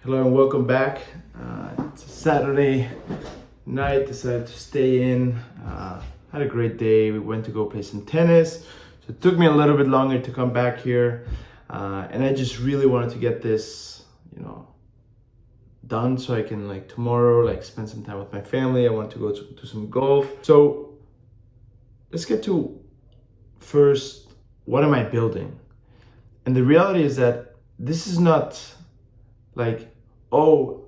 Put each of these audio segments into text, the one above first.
Hello and welcome back. It's a Saturday night, decided to stay in. Had a great day. We went to go play some tennis. So it took me a little bit longer to come back here. And I just really wanted to get this, done so I can tomorrow, spend some time with my family. I want to go to some golf. So let's get to first, what am I building? And the reality is that this is not oh,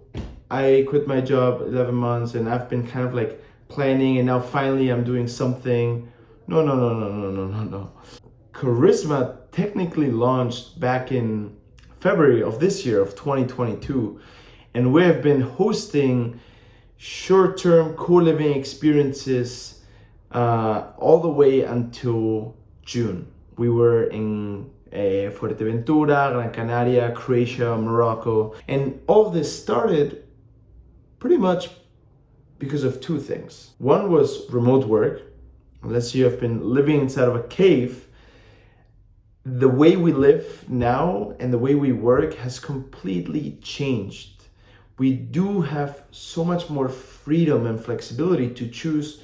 I quit my job 11 months and I've been kind of planning and now finally I'm doing something. No. Karisma technically launched back in February of this year, of 2022. And we have been hosting short-term co-living experiences all the way until June. We were in Fuerteventura, Gran Canaria, Croatia, Morocco. And all of this started pretty much because of two things. One was remote work. Unless you have been living inside of a cave, the way we live now and the way we work has completely changed. We do have so much more freedom and flexibility to choose,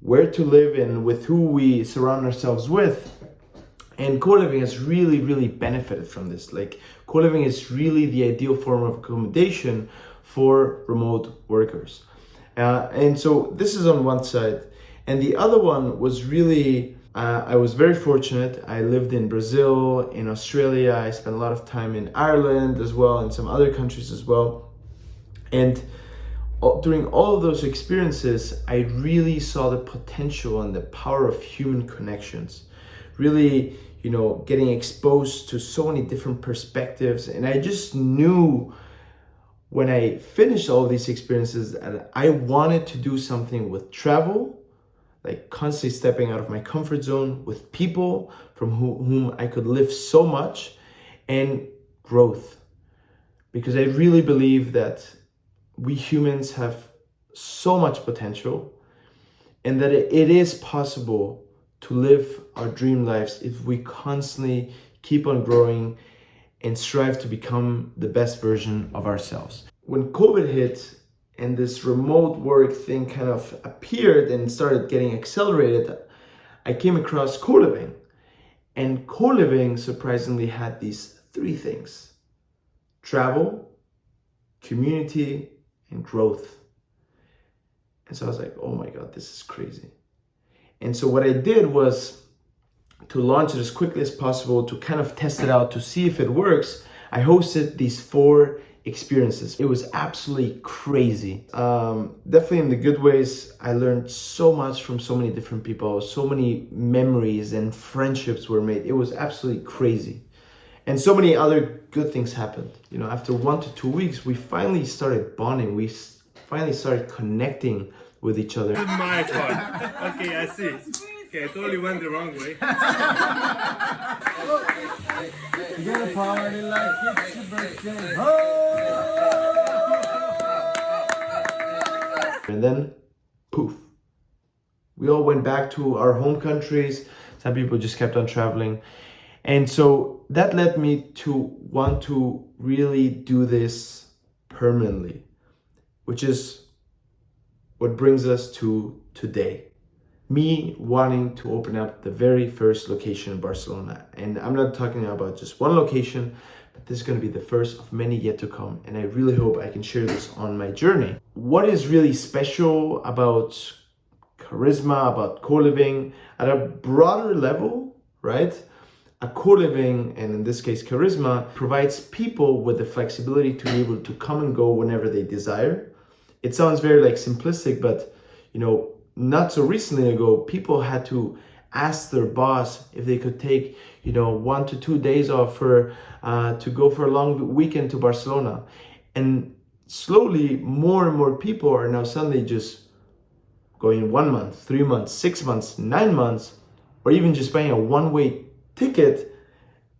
where to live and with who we surround ourselves with. And co-living has really, really benefited from this. Co-living is really the ideal form of accommodation for remote workers. And so this is on one side. And the other one was really, I was very fortunate. I lived in Brazil, in Australia. I spent a lot of time in Ireland as well, and some other countries as well. And during all of those experiences, I really saw the potential and the power of human connections. Really, getting exposed to so many different perspectives. And I just knew when I finished all of these experiences that I wanted to do something with travel, constantly stepping out of my comfort zone, with people from whom I could live so much, and growth. Because I really believe that we humans have so much potential and that it is possible to live our dream lives if we constantly keep on growing and strive to become the best version of ourselves. When COVID hit and this remote work thing kind of appeared and started getting accelerated, I came across co-living. And co-living surprisingly had these three things: travel, community, and growth. And so I was like, oh my God, this is crazy. And so what I did was to launch it as quickly as possible, to kind of test it out, to see if it works. I hosted these 4 experiences. It was absolutely crazy. Definitely in the good ways. I learned so much from so many different people. So many memories and friendships were made. It was absolutely crazy. And so many other good things happened. After 1 to 2 weeks, we finally started bonding. We finally started connecting with each other. This is my fault. Okay, I see. Okay, I totally went the wrong way. You gotta party like it's your birthday. And then, poof, we all went back to our home countries. Some people just kept on traveling. And so that led me to want to really do this permanently, which is what brings us to today. Me wanting to open up the very first location in Barcelona. And I'm not talking about just one location, but this is going to be the first of many yet to come. And I really hope I can share this on my journey. What is really special about Karisma, about co-living at a broader level, right? A co-living, and in this case Karisma, provides people with the flexibility to be able to come and go whenever they desire. It sounds very simplistic, but not so recently ago, people had to ask their boss if they could take 1 to 2 days off to go for a long weekend to Barcelona. And slowly more and more people are now suddenly just going 1 month, 3 months, 6 months, 9 months, or even just buying a one-way ticket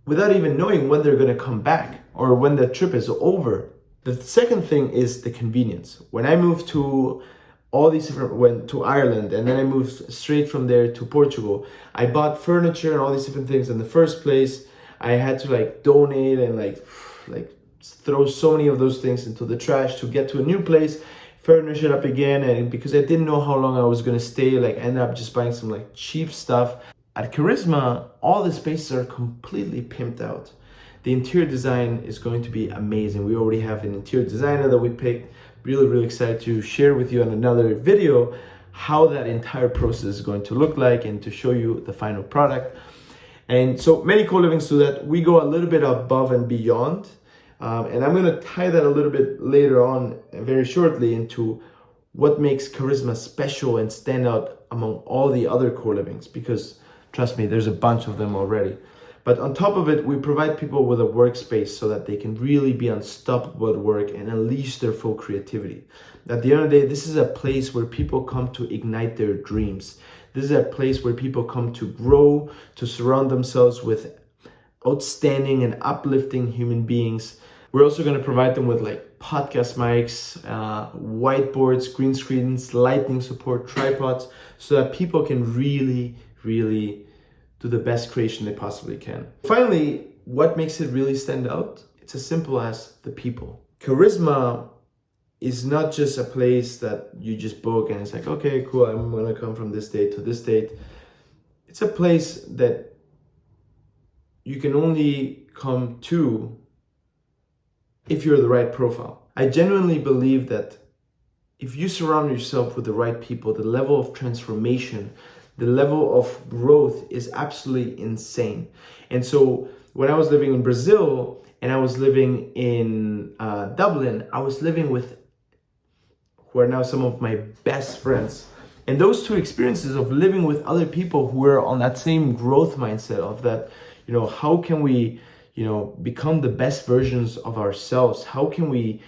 without even knowing when they're going to come back or when the trip is over. The second thing is the convenience. When I moved to went to Ireland, and then I moved straight from there to Portugal, I bought furniture and all these different things. In the first place, I had to donate and throw so many of those things into the trash to get to a new place, furnish it up again. And because I didn't know how long I was gonna stay, like I ended up just buying some like cheap stuff. At Karisma, all the spaces are completely pimped out. The interior design is going to be amazing. We already have an interior designer that we picked. Really excited to share with you on another video how that entire process is going to look like and to show you the final product. And so many co-livings do that. We go a little bit above and beyond. And I'm going to tie that a little bit later on, very shortly, into what makes Karisma special and stand out among all the other co-livings, because trust me, there's a bunch of them already. But on top of it, we provide people with a workspace so that they can really be unstoppable at work and unleash their full creativity. At the end of the day, this is a place where people come to ignite their dreams. This is a place where people come to grow, to surround themselves with outstanding and uplifting human beings. We're also going to provide them with like podcast mics, whiteboards, green screens, lighting support, tripods, so that people can really do the best creation they possibly can. Finally, what makes it really stand out? It's as simple as the people. Karisma is not just a place that you just book and it's like, okay, cool, I'm gonna come from this date to this date. It's a place that you can only come to if you're the right profile. I genuinely believe that if you surround yourself with the right people, the level of transformation, the level of growth is absolutely insane. And so when I was living in Brazil and I was living in Dublin, I was living with who are now some of my best friends. And those two experiences of living with other people who are on that same growth mindset of that, how can we, become the best versions of ourselves? How can we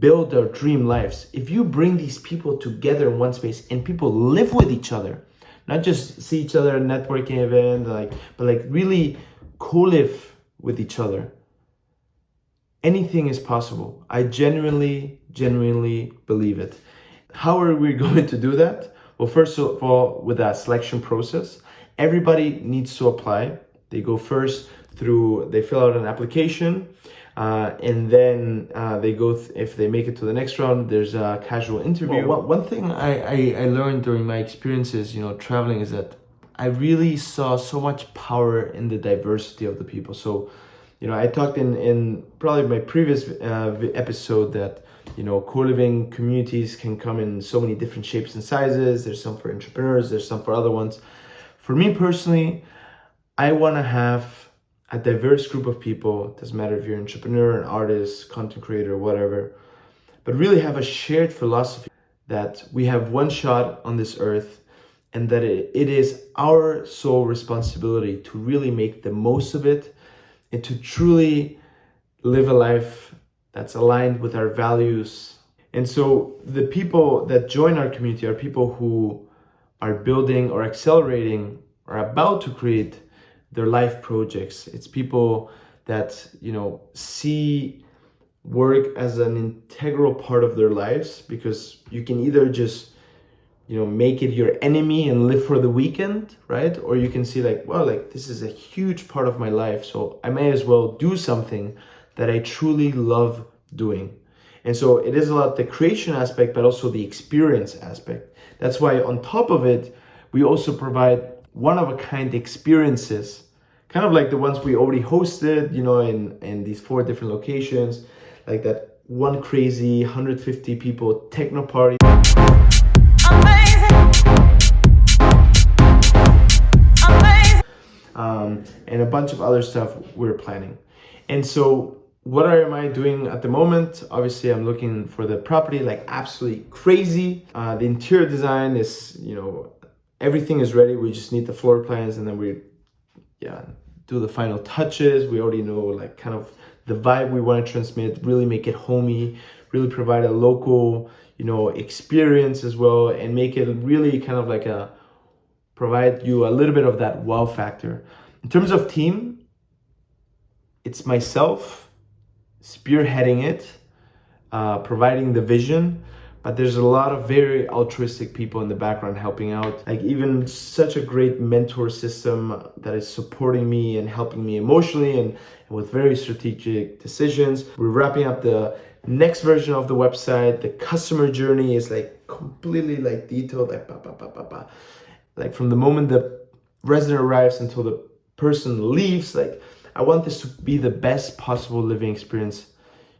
build our dream lives? If you bring these people together in one space and people live with each other, not just see each other at a networking event, but really co-live with each other, anything is possible. I genuinely believe it. How are we going to do that? Well, first of all, with that selection process, everybody needs to apply. They go first they fill out an application, and then they go, if they make it to the next round, there's a casual interview. Well, one thing I learned during my experiences, traveling, is that I really saw so much power in the diversity of the people. So, I talked in probably my previous episode that, co-living communities can come in so many different shapes and sizes. There's some for entrepreneurs, there's some for other ones. For me personally, I want to have a diverse group of people. Doesn't matter if you're an entrepreneur, an artist, content creator, whatever, but really have a shared philosophy that we have one shot on this earth, and that it is our sole responsibility to really make the most of it and to truly live a life that's aligned with our values. And so the people that join our community are people who are building or accelerating or about to create their life projects. It's people that, see work as an integral part of their lives, because you can either just, make it your enemy and live for the weekend, right? Or you can see this is a huge part of my life, so I may as well do something that I truly love doing. And so it is a lot the creation aspect, but also the experience aspect. That's why on top of it, we also provide one-of-a-kind experiences, kind of like the ones we already hosted, in these 4 different locations, like that one crazy 150 people techno party. And a bunch of other stuff we're planning. And so what am I doing at the moment? Obviously, I'm looking for the property like absolutely crazy. The interior design is, everything is ready. We just need the floor plans, and then we do the final touches. We already know kind of the vibe we want to transmit, really make it homey, really provide a local, experience as well, and make it really kind of provide you a little bit of that wow factor. In terms of team, it's myself spearheading it, providing the vision, but there's a lot of very altruistic people in the background helping out. Like even such a great mentor system that is supporting me and helping me emotionally and with very strategic decisions. We're wrapping up the next version of the website. The customer journey is like completely like detailed, like like from the moment the resident arrives until the person leaves. Like I want this to be the best possible living experience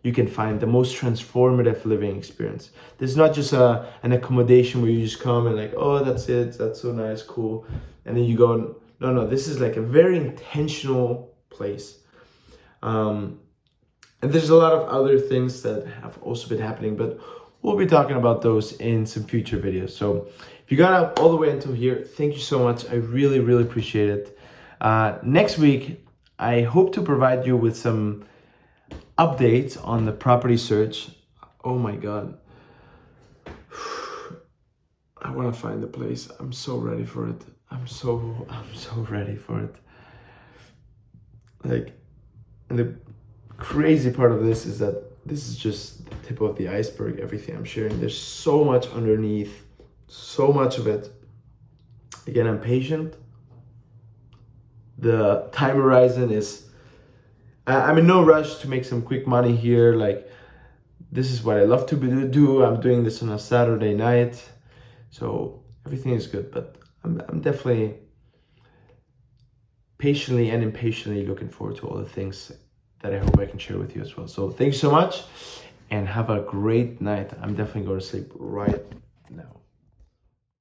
you can find, the most transformative living experience. This is not just an accommodation where you just come and like, oh, that's it, that's so nice, cool, and then you go. No, this is like a very intentional place. And there's a lot of other things that have also been happening, but we'll be talking about those in some future videos. So if you got up all the way until here, thank you so much. I really, really appreciate it. Next week, I hope to provide you with some updates on the property search. Oh my God. I want to find the place. I'm so ready for it. I'm so ready for it. Like, and the crazy part of this is that this is just the tip of the iceberg, everything I'm sharing. There's so much underneath, so much of it. Again, I'm patient. The time horizon is, I'm in no rush to make some quick money here. Like, this is what I love to do. I'm doing this on a Saturday night. So everything is good, but I'm definitely patiently and impatiently looking forward to all the things that I hope I can share with you as well. So thank you so much and have a great night. I'm definitely going to sleep right now.